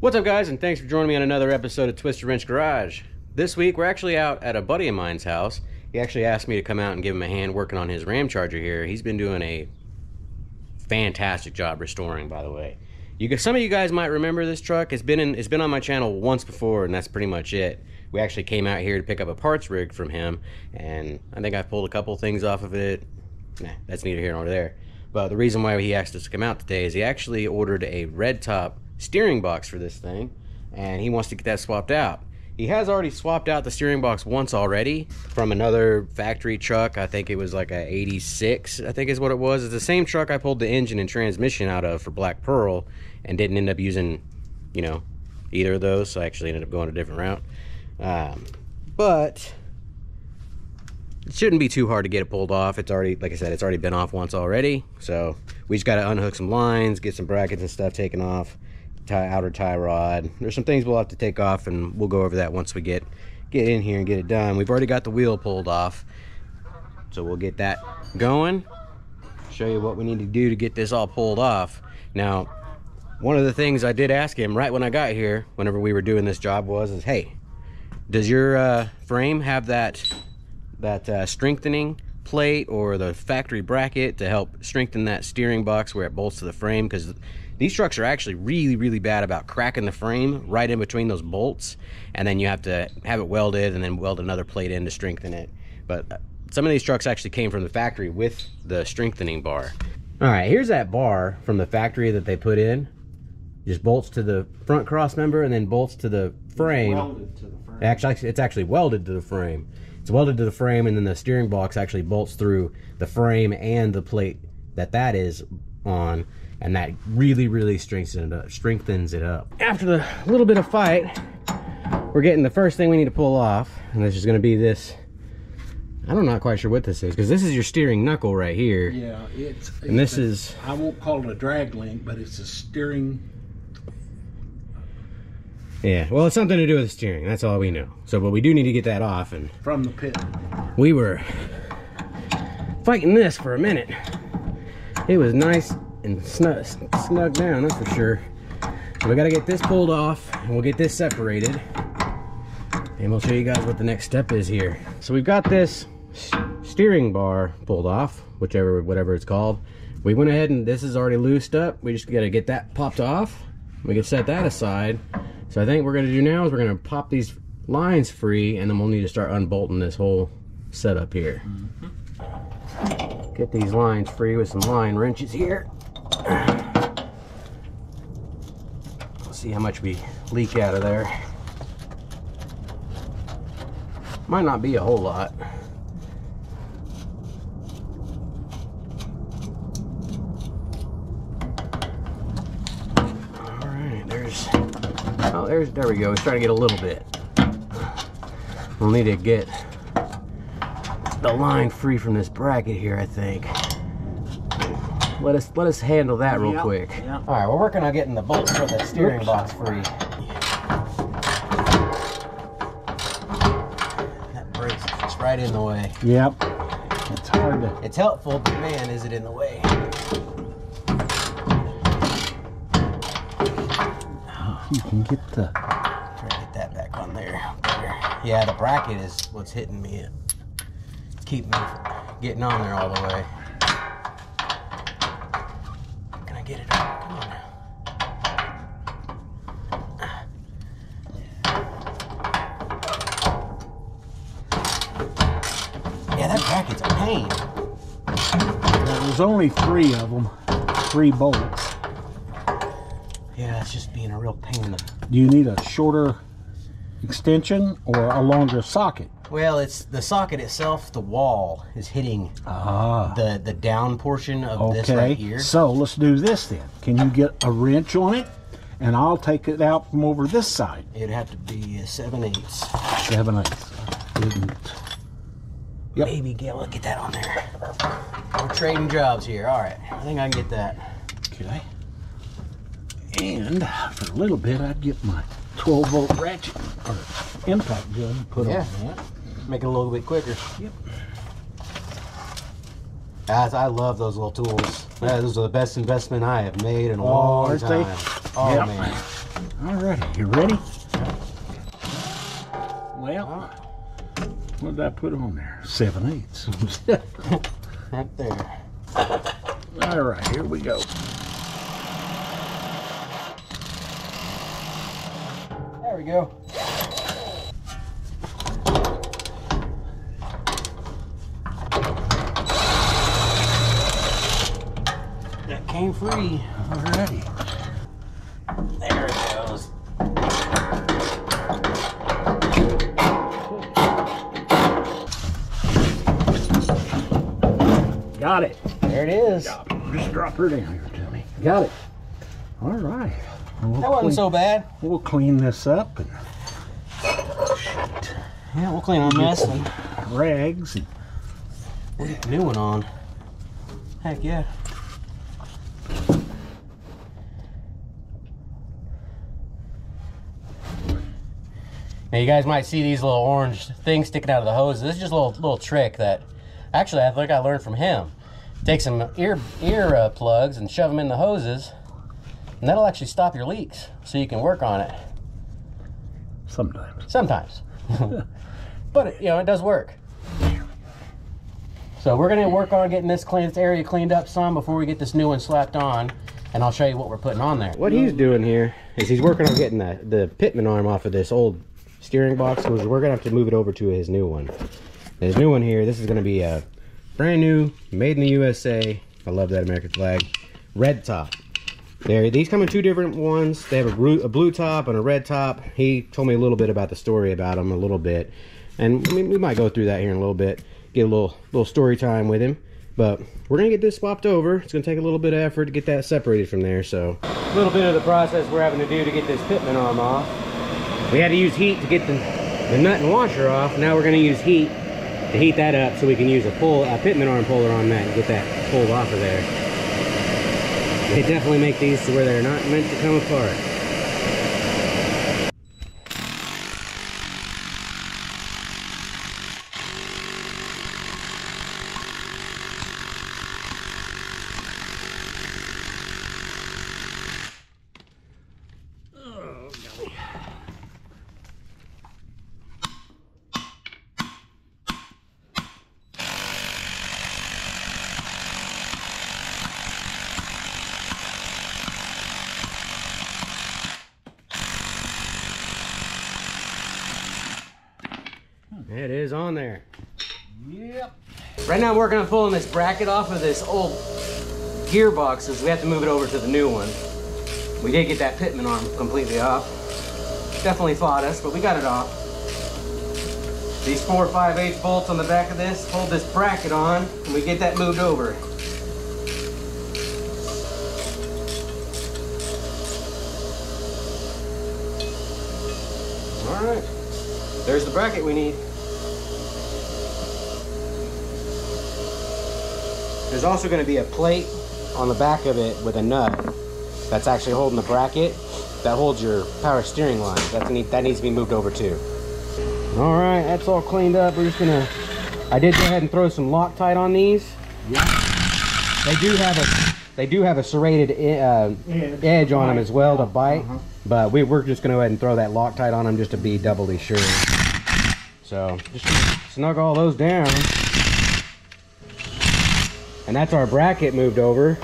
What's up, guys, and thanks for joining me on another episode of Twisted Wrench Garage. This week we're actually out at a buddy of mine's house. He actually asked me to come out and give him a hand working on his Ram Charger here. He's been doing a fantastic job restoring, by the way. Some of you guys might remember this truck. It's been on my channel once before, and that's pretty much it. We actually came out here to pick up a parts rig from him, and I think I pulled a couple things off of it. Nah, that's neither here nor there. But the reason why he asked us to come out today is he actually ordered a red top steering box for this thing, and he wants to get that swapped out. He has already swapped out the steering box once already from another factory truck. I think it was like a 86, I think is what it was. It's the same truck I pulled the engine and transmission out of for Black Pearl and didn't end up using, you know, either of those, so I actually ended up going a different route. But it shouldn't be too hard to get it pulled off. It's already, like I said, it's already been off once already, so we just got to unhook some lines, get some brackets and stuff taken off, outer tie rod. There's some things we'll have to take off, and we'll go over that once we get in here and get it done. We've already got the wheel pulled off, so we'll get that going, show you what we need to do to get this all pulled off. Now, one of the things I did ask him right when I got here, whenever we were doing this job, is hey, does your frame have that strengthening plate or the factory bracket to help strengthen that steering box where it bolts to the frame? Because these trucks are actually really bad about cracking the frame right in between those bolts, and then you have to have it welded and then weld another plate in to strengthen it. But some of these trucks actually came from the factory with the strengthening bar. All right, here's that bar from the factory that they put in. Just bolts to the front cross member and then bolts to the frame. It's welded to the frame. Actually, it's actually welded to the frame. It's welded to the frame, and then the steering box actually bolts through the frame and the plate that is on. And that really strengthens it up. After the little bit of fight, we're getting the first thing we need to pull off, and this is going to be this. I'm not quite sure what this is, because this is your steering knuckle right here. Yeah, this is, I won't call it a drag link, but it's a steering. Yeah, well, it's something to do with the steering. That's all we know. So, but we do need to get that off. And from the pit. We were fighting this for a minute. It was nice and snug down, that's for sure. So we got to get this pulled off, and we'll get this separated, and we'll show you guys what the next step is here. So we've got this steering bar pulled off, whatever it's called. We went ahead, and this is already loosed up. We just got to get that popped off. We can set that aside. So I think what we're going to do now is we're going to pop these lines free, and then we'll need to start unbolting this whole setup here. Get these lines free with some line wrenches here. We'll see how much we leak out of there. Might not be a whole lot. Alright, there we go. We're starting to get a little bit. We'll need to get the line free from this bracket here, I think. Let us handle that real quick. Yep. All right, we're working on getting the bolts for the steering box free. That brake's just right in the way. Yep. It's hard to. It's helpful, but man, is it in the way. You can get the. Try to get that back on there. Yeah, the bracket is what's hitting me. Keep me from getting on there all the way. Get it up. Come on now. Yeah, that bracket's a pain. There's only 3 of them, 3 bolts. Yeah, it's just being a real pain. Do you need a shorter extension or a longer socket? Well, it's the socket itself. The wall is hitting the down portion of this right here. So let's do this then. Can you get a wrench on it, and I'll take it out from over this side? It'd have to be a 7/8. 7/8. Yep. Maybe Gail, get that on there. We're trading jobs here. All right, I think I can get that. Okay. And for a little bit, I'd get my 12-volt ratchet or impact gun and put on. Yeah. Make it a little bit quicker. Yep. Guys, I love those little tools. Those are the best investment I have made in a long time. Oh, man. Alrighty, you ready? Well, what did I put on there? 7/8. Right there. Alright, here we go. There we go. That came free. Alrighty. There it goes. Got it. There it is. Just drop her down here to me. Got it. Alright. That wasn't so bad. We'll clean this up and shit. Yeah, we'll clean our mess and Rags and we'll get the new one on. Heck yeah. Now you guys might see these little orange things sticking out of the hoses. This is just a little trick that actually I think I learned from him. Take some ear plugs and shove them in the hoses, and that'll actually stop your leaks so you can work on it. Sometimes. But you know, it does work. So we're gonna work on getting this area cleaned up some before we get this new one slapped on, and I'll show you what we're putting on there. What he's doing here is he's working on getting the pitman arm off of this old steering box, because we're gonna have to move it over to his new one. His new one here, this is gonna be a brand new, made in the USA. I love that American flag. Red top. These come in two different ones. They have a blue top and a red top. He told me a little bit about the story about them, a little bit, and I mean, we might go through that here in a little bit. Get a little story time with him. But we're gonna get this swapped over. It's gonna take a little bit of effort to get that separated from there. So a little bit of the process we're having to do to get this pitman arm off. We had to use heat to get the nut and washer off. Now we're gonna use heat to heat that up so we can use a pitman arm puller on that and get that pulled off of there. They definitely make these to where they're not meant to come apart. It is on there. Yep. Right now I'm working on pulling this bracket off of this old gearbox, since we have to move it over to the new one. We did get that pitman arm completely off. Definitely fought us, but we got it off. These 4 5/8 bolts on the back of this hold this bracket on, and we get that moved over. All right, there's the bracket we need. There's also going to be a plate on the back of it with a nut that's actually holding the bracket that holds your power steering line. That needs to be moved over too. All right, that's all cleaned up. We're just gonna. I did go ahead and throw some Loctite on these. Yeah. They do have a serrated edge on them as well to bite, but we're just gonna go ahead and throw that Loctite on them just to be doubly sure. So just snug all those down. And that's our bracket moved over.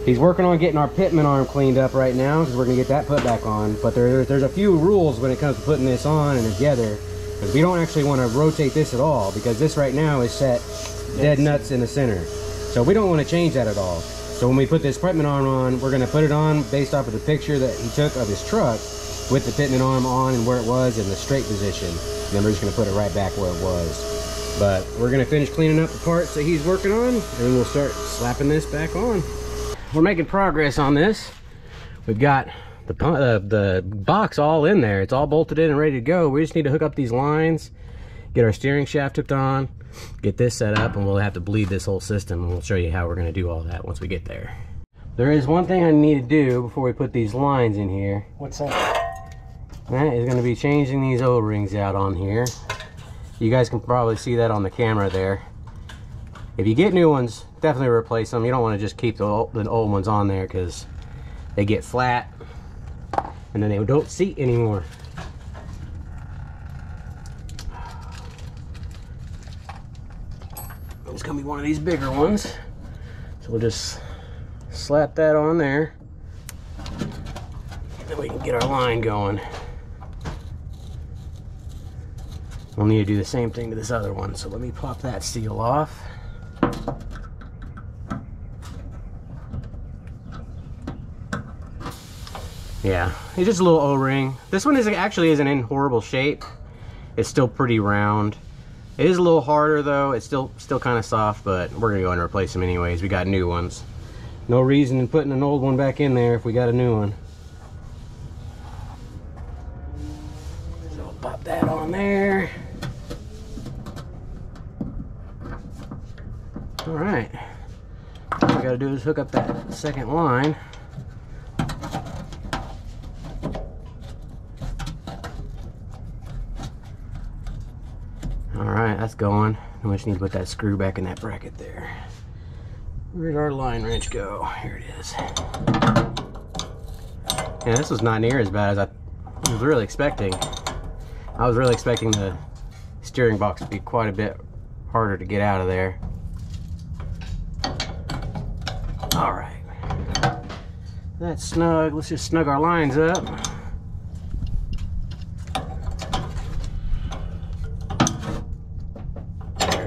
He's working on getting our pitman arm cleaned up right now, because we're gonna get that put back on. But there's a few rules when it comes to putting this on and together, because we don't actually want to rotate this at all, because this right now is set dead nuts in the center. So we don't want to change that at all. So when we put this pitman arm on, we're gonna put it on based off of the picture that he took of his truck, with the pitman arm on and where it was in the straight position. And then we're just gonna put it right back where it was. But we're gonna finish cleaning up the parts that he's working on, and then we'll start slapping this back on. We're making progress on this. We've got the box all in there. It's all bolted in and ready to go. We just need to hook up these lines, get our steering shaft hooked on, get this set up, and we'll have to bleed this whole system, and we'll show you how we're gonna do all that once we get there. There is one thing I need to do before we put these lines in here. What's that? That is gonna be changing these O-rings out on here. You guys can probably see that on the camera there. If you get new ones, definitely replace them. You don't want to just keep the old ones on there, because they get flat and then they don't seat anymore. It's gonna be one of these bigger ones, so we'll just slap that on there, and then we can get our line going. We'll need to do the same thing to this other one, so let me pop that seal off. Yeah, it's just a little O-ring. This one actually isn't in horrible shape. It's still pretty round. It is a little harder though. It's still kind of soft, but we're gonna go and replace them anyways. We got new ones. No reason in putting an old one back in there if we got a new one. So I'll pop that on there. All right. All we gotta do is hook up that second line. Alright, that's going. We just need to put that screw back in that bracket there. Where'd our line wrench go? Here it is. Yeah, this was not near as bad as I was really expecting. I was really expecting the steering box to be quite a bit harder to get out of there. Alright. That's snug. Let's just snug our lines up.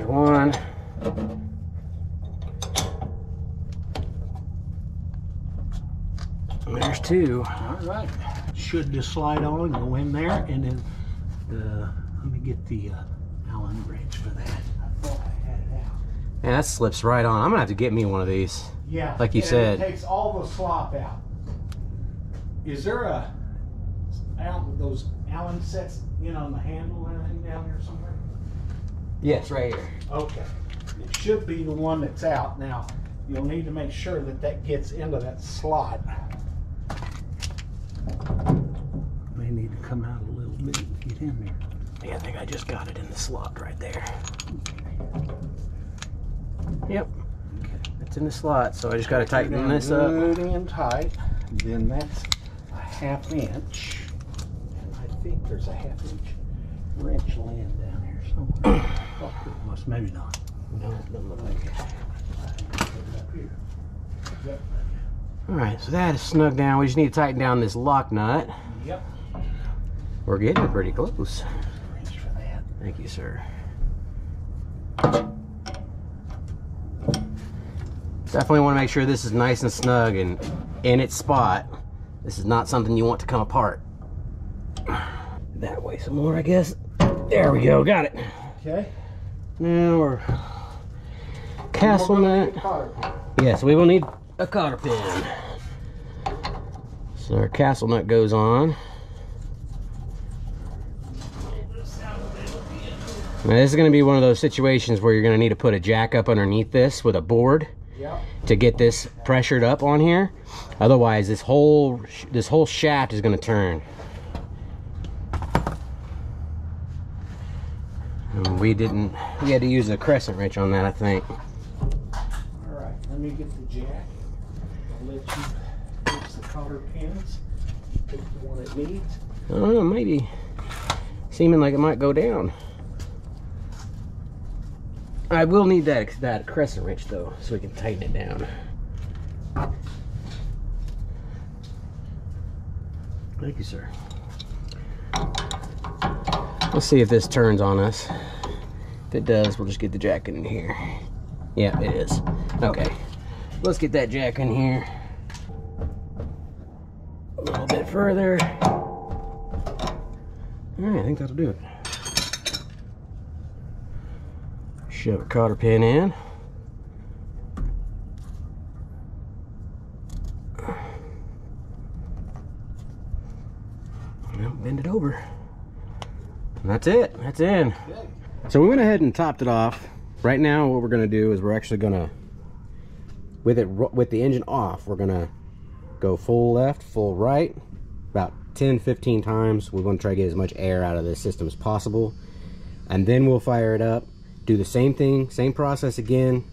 One. And there's two. All right. Should just slide on and go in there, and then let me get the Allen wrench for that. I thought I had it out. Man, that slips right on. I'm gonna have to get me one of these. Yeah. Like you and said. It takes all the slop out. Is there those Allen sets, on the handle or anything down there somewhere? Yes, right here. Okay. It should be the one that's out. Now, you'll need to make sure that that gets into that slot. May need to come out a little bit and get in there. Yeah, I think I just got it in the slot right there. Yep. Okay. It's in the slot, so I just gotta tighten this up. Good and tight. Then that's a 1/2 inch. And I think there's a 1/2 inch wrench laying down here somewhere. Oh, it was. Maybe not. No, it doesn't look like it. Up here. Yep. Alright, so that is snug down. We just need to tighten down this lock nut. Yep. We're getting pretty close. Wrench for that. Thank you, sir. Definitely want to make sure this is nice and snug and in its spot. This is not something you want to come apart. That way some more, I guess. There we go, got it. Okay. Now we're castle nut. Yes, we will need a cotter pin. So our castle nut goes on. Now this is going to be one of those situations where you're going to need to put a jack up underneath this with a board. Yep. To get this pressured up on here. Otherwise this whole shaft is going to turn. And we had to use a crescent wrench on that, I think. Alright, let me get the jack. I'll let you fix the cotter pins. Pick the one it needs. I don't know, maybe seeming like it might go down. I will need that crescent wrench though, so we can tighten it down. Thank you, sir. Let's see if this turns on us. If it does, we'll just get the jack in here. Yeah, it is. Okay, let's get that jack in here. A little bit further. All right, I think that'll do it. Shove a cotter pin in. Now bend it over. And that's it. That's in. So we went ahead and topped it off. Right now what we're going to do is we're actually going to, with the engine off, we're going to go full left, full right, about 10-15 times. We're going to try to get as much air out of this system as possible. And then we'll fire it up. Do the same thing, same process again.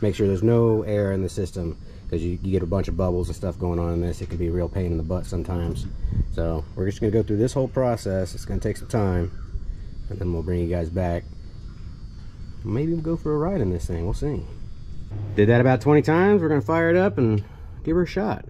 Make sure there's no air in the system, because you get a bunch of bubbles and stuff going on in this. It can be a real pain in the butt sometimes. So we're just gonna go through this whole process. It's gonna take some time, and then we'll bring you guys back. Maybe we'll go for a ride in this thing. We'll see. Did that about 20 times. We're gonna fire it up and give her a shot.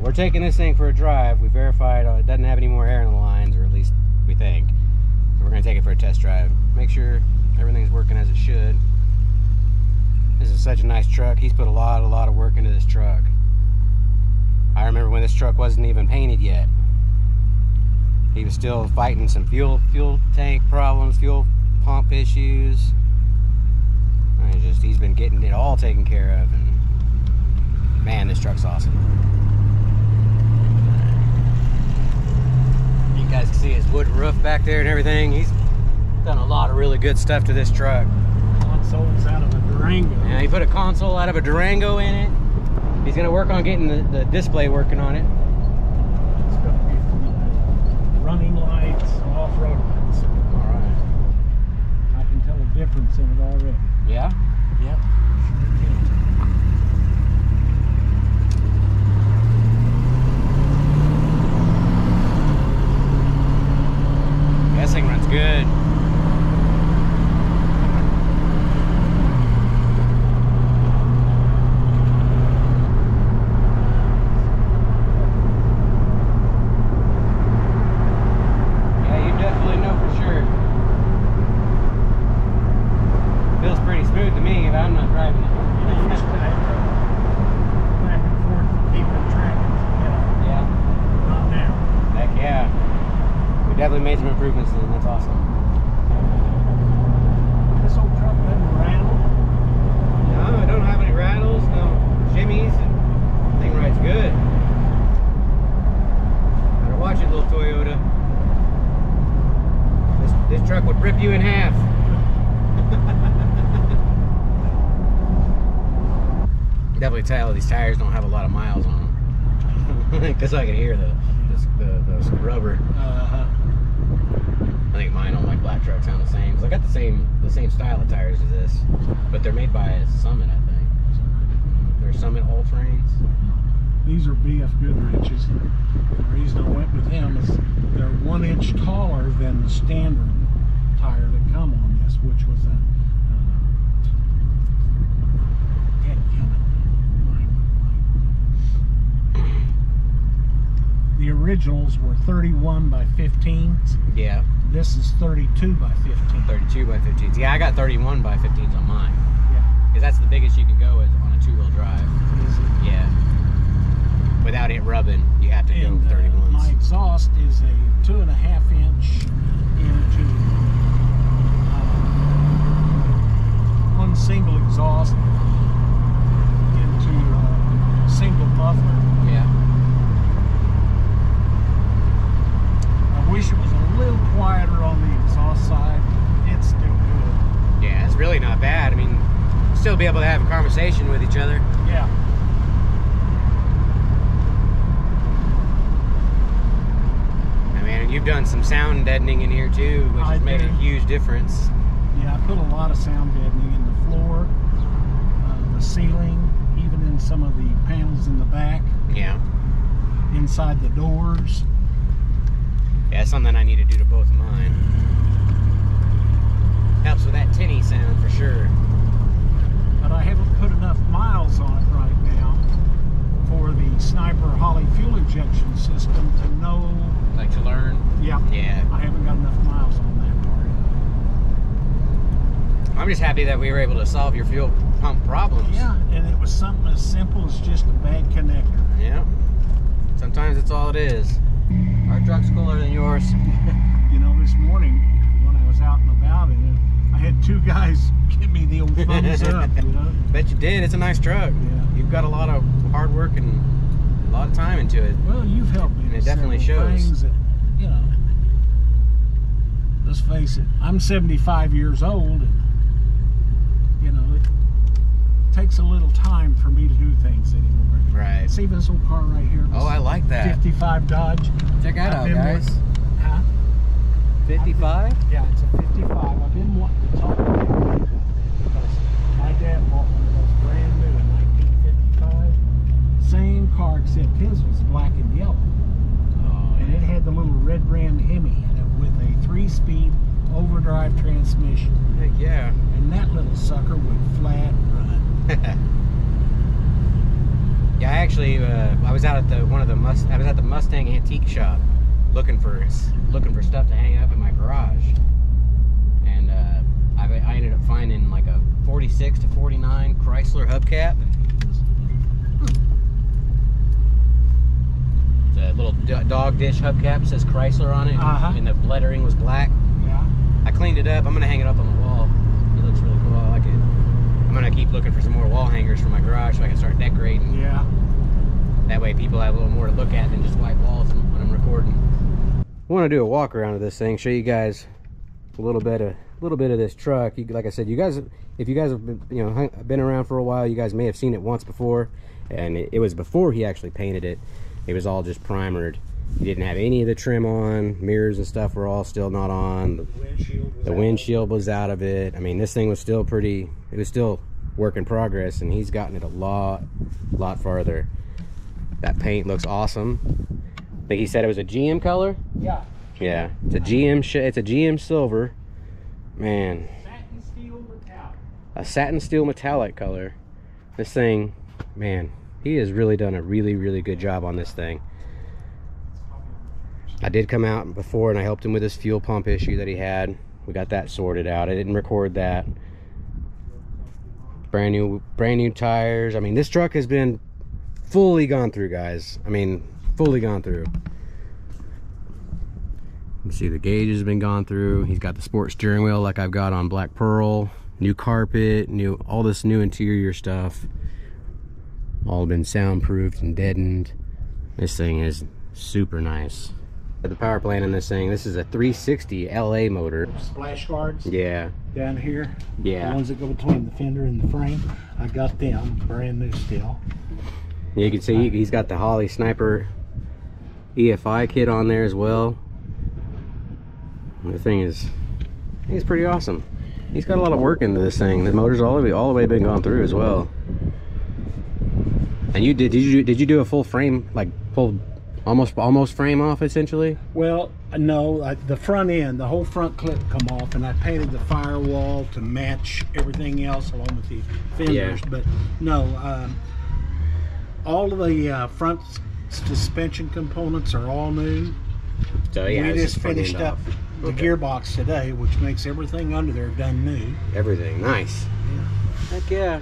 We're taking this thing for a drive. We verified it doesn't have any more air in the lines, or at least we think. So we're gonna take it for a test drive. Make sure everything's working as it should. This is such a nice truck. He's put a lot of work into this truck. I remember when this truck wasn't even painted yet. He was still fighting some fuel tank problems, fuel pump issues. And he's been getting it all taken care of, and man, this truck's awesome. You guys can see his wood roof back there and everything. He's done a lot of really good stuff to this truck. Console's out of a Durango. Yeah, he put a console out of a Durango in it. He's gonna work on getting the display working on it. It's going to be running lights, off-road lights. All right. I can tell a difference in it already. Yeah? Yep. This thing runs good. Yeah, you definitely know for sure. Feels pretty smooth to me if I'm not driving it. I used to have to back and forth to keep it tracking, Yeah. not now. Heck yeah. We definitely made some improvements then. That's awesome. This old truck doesn't rattle. No, I don't have any rattles, no shimmies. Thing rides good. Better watch it, little Toyota. This truck would rip you in half. Definitely tell these tires don't have a lot of miles on them. Because I can hear the rubber. I think mine on my black truck sound the same. Cause I got the same style of tires as this, but they're made by Summit, I think. They're Summit All-Terrains. These are BF Goodrich's. The reason I went with them is they're 1 inch taller than the standard tire that come on this, which was a the originals were 31 by 15s. Yeah. This is 32 by 15. 32 by 15s. Yeah, I got 31 by 15s on mine. Yeah. Because that's the biggest you can go is on a two-wheel drive. Is it? Yeah. Without it rubbing, you have to go And 31s. my exhaust is a 2.5 inch into one single exhaust into a single muffler. Yeah. I wish it was a little quieter on the exhaust side. It's still good. Yeah, it's really not bad. I mean, still be able to have a conversation with each other. Yeah. I mean, and you've done some sound deadening in here too, which has made a huge difference. Yeah, I put a lot of sound deadening in the floor, the ceiling, even in some of the panels in the back, Yeah. inside the doors. Yeah, it's something I need to do to both of mine. Helps with that tinny sound for sure. But I haven't put enough miles on it right now for the Sniper Holley fuel injection system to know. Like to learn? Yeah. Yeah. I haven't got enough miles on that part. I'm just happy that we were able to solve your fuel pump problems. Yeah, and it was something as simple as just a bad connector. Yeah. Sometimes it's all it is. Our truck's cooler than yours. You know, this morning when I was out and about in it, I had two guys give me the old thumbs up, you know? Bet you did. It's a nice truck. Yeah. You've got a lot of hard work and a lot of time into it. Well, you've helped me. And with it definitely several shows. things that, you know, let's face it, I'm 75 years old, and, you know, it takes a little time for me to do things anymore. Right. See this old car right here? Oh, I like that. 55 Dodge. Check that out, I've been guys. Huh? 55? Yeah, it's a 55. I've been wanting to talk to you about that because my dad bought one of those brand new in 1955. Same car, except his was black and yellow. Oh, And it had the little red brand Hemi in it with a 3-speed overdrive transmission. heck yeah. And that little sucker would flat run. Yeah, I actually I was out at the Mustang antique shop looking for stuff to hang up in my garage, and I ended up finding like a 46 to 49 Chrysler hubcap. It's a little dog dish hubcap. It says Chrysler on it, and the lettering was black. Yeah. I cleaned it up. I'm gonna hang it up on the wall. It looks really cool. I like it. I'm gonna keep looking for some more wall hangers for my garage so I can start decorating. Yeah. That way people have a little more to look at than just white walls when I'm recording. I want to do a walk around of this thing, show you guys a little bit of this truck. Like I said, you guys, if you guys have been around for a while, you guys may have seen it once before, and it was before he actually painted it. It was all just primered. He didn't have any of the trim on. Mirrors and stuff were all still not on. The windshield was out of it. I mean, this thing was still it was still work in progress, and he's gotten it a lot farther. That paint looks awesome. I think he said it was a GM color. Yeah. Yeah, it's a GM silver. Man. Satin steel metallic. A satin steel metallic color. This thing, man, he has really done a really good job on this thing. I did come out before and I helped him with his fuel pump issue that he had. We got that sorted out. I didn't record that. Brand new tires. I mean, this truck has been fully gone through, guys. I mean, fully gone through. You see the gauge has been gone through. He's got the sport steering wheel like I've got on Black Pearl. New carpet, all this new interior stuff. All been soundproofed and deadened. This thing is super nice. The power plant in this thing, this is a 360 LA motor. Splash guards. Yeah. Down here. Yeah. The ones that go between the fender and the frame. I got them brand new still. You can see he's got the Holley Sniper EFI kit on there as well. The thing is, it's pretty awesome. He's got a lot of work into this thing. The motor's all the way been gone through as well. And did you do a full frame, like full almost frame off essentially? Well, no, the front end, the whole front clip come off, and I painted the firewall to match everything else along with the fenders. Yeah. But no, all of the front suspension components are all new. So yeah, we it's just front finished end up off. the Okay. gearbox today, which makes everything under there done new. Everything nice. Yeah. Heck yeah.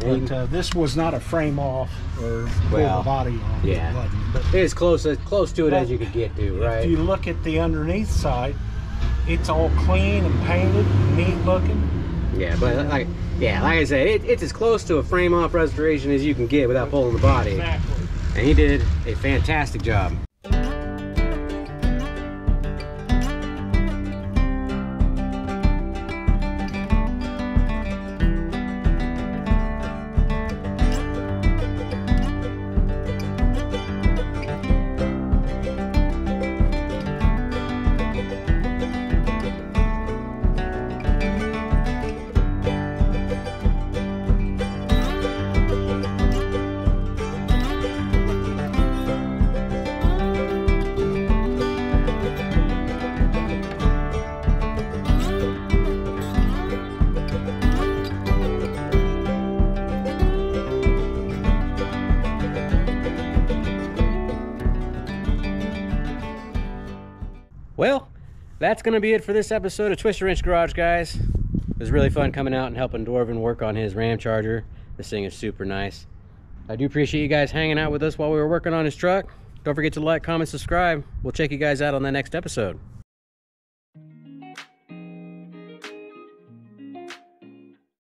But this was not a frame off or pull Well, the body off. yeah. It wasn't. But It's close to it as you could get to, right? if you look at the underneath side, it's all clean and painted, neat looking. Yeah, but like I said, it's as close to a frame off restoration as you can get without pulling the body. Exactly. And he did a fantastic job. Well, that's going to be it for this episode of Twisted Wrench Garage, guys. It was really fun coming out and helping Dwarven work on his Ram Charger. This thing is super nice. I do appreciate you guys hanging out with us while we were working on his truck. Don't forget to like, comment, subscribe. We'll check you guys out on the next episode.